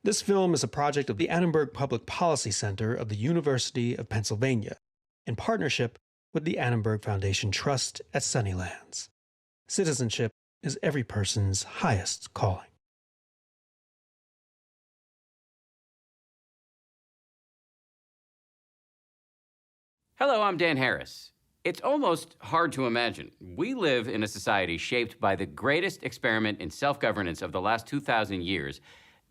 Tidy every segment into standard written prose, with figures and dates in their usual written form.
This film is a project of the Annenberg Public Policy Center of the University of Pennsylvania, in partnership with the Annenberg Foundation Trust at Sunnylands. Citizenship is every person's highest calling. Hello, I'm Dan Harris. It's almost hard to imagine. We live in a society shaped by the greatest experiment in self-governance of the last 2,000 years,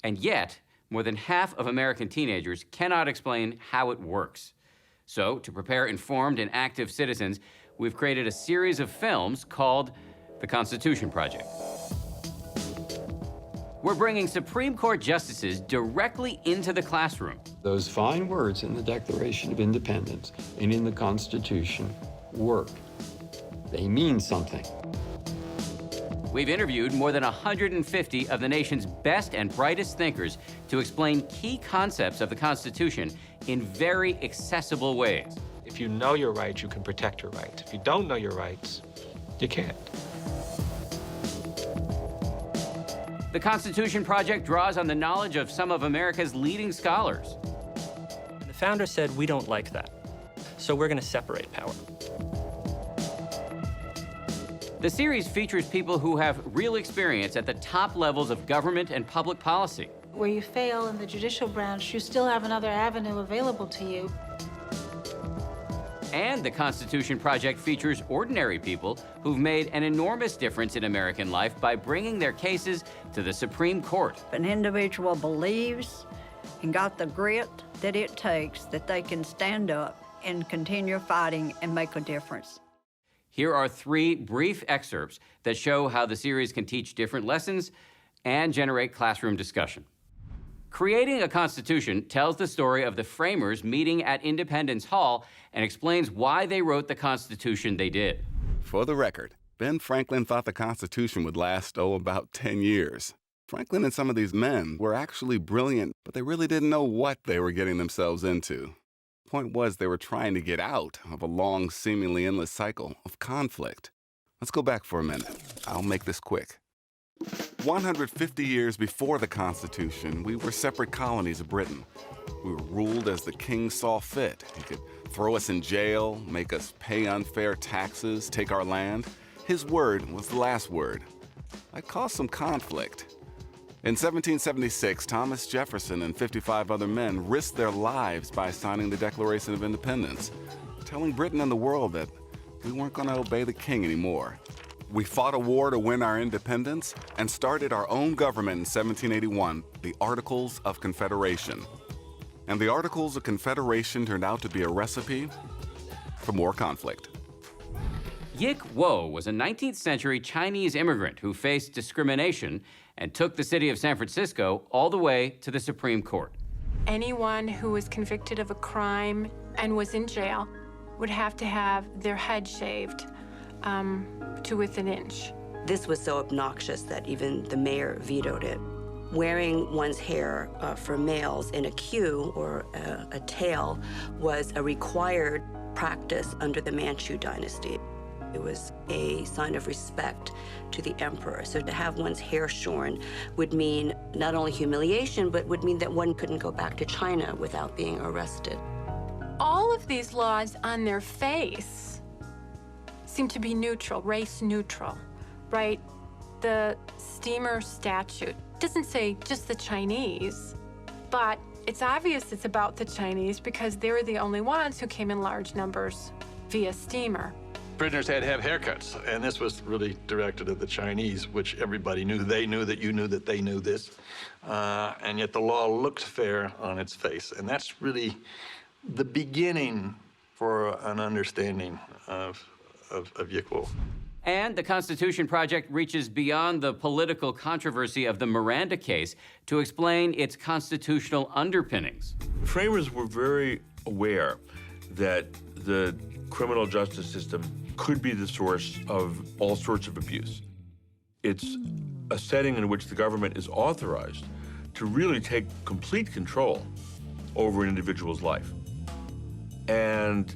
and yet more than half of American teenagers cannot explain how it works. So, to prepare informed and active citizens, we've created a series of films called The Constitution Project. We're bringing Supreme Court justices directly into the classroom. Those fine words in the Declaration of Independence and in the Constitution work. They mean something. We've interviewed more than 150 of the nation's best and brightest thinkers to explain key concepts of the Constitution in very accessible ways. If you know your rights, you can protect your rights. If you don't know your rights, you can't. The Constitution Project draws on the knowledge of some of America's leading scholars. The founder said, we don't like that, so we're going to separate power. The series features people who have real experience at the top levels of government and public policy. Where you fail in the judicial branch, you still have another avenue available to you. And the Constitution Project features ordinary people who've made an enormous difference in American life by bringing their cases to the Supreme Court. If an individual believes and got the grit that it takes, that they can stand up and continue fighting and make a difference. Here are 3 brief excerpts that show how the series can teach different lessons and generate classroom discussion. Creating a Constitution tells the story of the framers meeting at Independence Hall and explains why they wrote the Constitution they did. For the record, Ben Franklin thought the Constitution would last, about 10 years. Franklin and some of these men were actually brilliant, but they really didn't know what they were getting themselves into. Point was, they were trying to get out of a long, seemingly endless cycle of conflict. Let's go back for a minute. I'll make this quick. 150 years before the Constitution, we were separate colonies of Britain. We were ruled as the king saw fit. He could throw us in jail, make us pay unfair taxes, take our land. His word was the last word. That caused some conflict. In 1776, Thomas Jefferson and 55 other men risked their lives by signing the Declaration of Independence, telling Britain and the world that we weren't going to obey the king anymore. We fought a war to win our independence and started our own government in 1781, the Articles of Confederation. And the Articles of Confederation turned out to be a recipe for more conflict. Yik Wo was a 19th century Chinese immigrant who faced discrimination and took the city of San Francisco all the way to the Supreme Court. Anyone who was convicted of a crime and was in jail would have to have their head shaved to within an inch. This was so obnoxious that even the mayor vetoed it. Wearing one's hair for males in a queue or a tail was a required practice under the Manchu dynasty. It was a sign of respect to the emperor. So to have one's hair shorn would mean not only humiliation, but would mean that one couldn't go back to China without being arrested. All of these laws on their face seem to be neutral, race neutral, right? The steamer statute doesn't say just the Chinese, but it's obvious it's about the Chinese because they were the only ones who came in large numbers via steamer. Prisoners had to have haircuts, and this was really directed at the Chinese, which everybody knew. They knew that you knew that they knew this, and yet the law looked fair on its face. And that's really the beginning for an understanding of Yik Wo. And the Constitution Project reaches beyond the political controversy of the Miranda case to explain its constitutional underpinnings. The framers were very aware that the criminal justice system could be the source of all sorts of abuse. It's a setting in which the government is authorized to really take complete control over an individual's life. And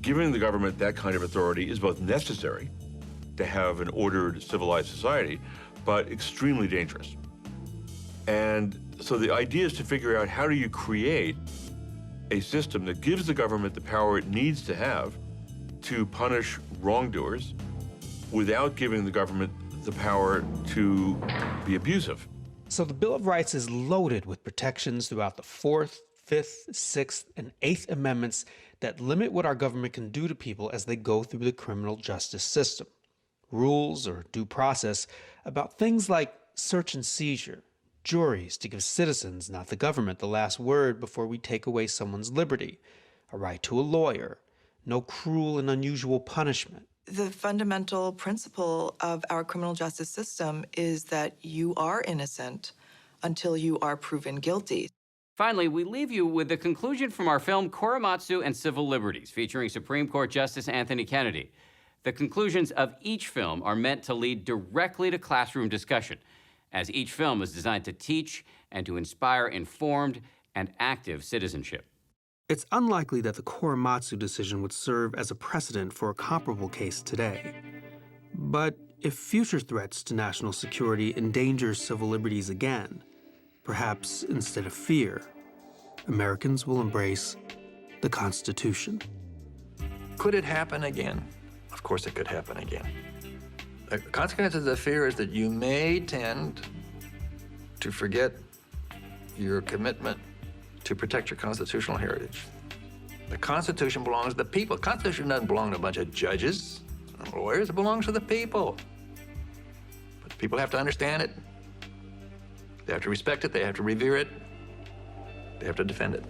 giving the government that kind of authority is both necessary to have an ordered, civilized society, but extremely dangerous. And So the idea is to figure out how do you create a system that gives the government the power it needs to have to punish wrongdoers without giving the government the power to be abusive. So the Bill of Rights is loaded with protections throughout the 4th, 5th, 6th, and 8th Amendments that limit what our government can do to people as they go through the criminal justice system. Rules or due process about things like search and seizure, juries to give citizens, not the government, the last word before we take away someone's liberty, a right to a lawyer, no cruel and unusual punishment. The fundamental principle of our criminal justice system is that you are innocent until you are proven guilty. Finally, we leave you with the conclusion from our film Korematsu and Civil Liberties, featuring Supreme Court Justice Anthony Kennedy. The conclusions of each film are meant to lead directly to classroom discussion, as each film is designed to teach and to inspire informed and active citizenship. It's unlikely that the Korematsu decision would serve as a precedent for a comparable case today. But if future threats to national security endanger civil liberties again, perhaps instead of fear, Americans will embrace the Constitution. Could it happen again? Of course it could happen again. The consequences of fear is that you may tend to forget your commitment to protect your constitutional heritage. The Constitution belongs to the people. The Constitution doesn't belong to a bunch of judges and lawyers. It belongs to the people. But the people have to understand it. They have to respect it. They have to revere it. They have to defend it.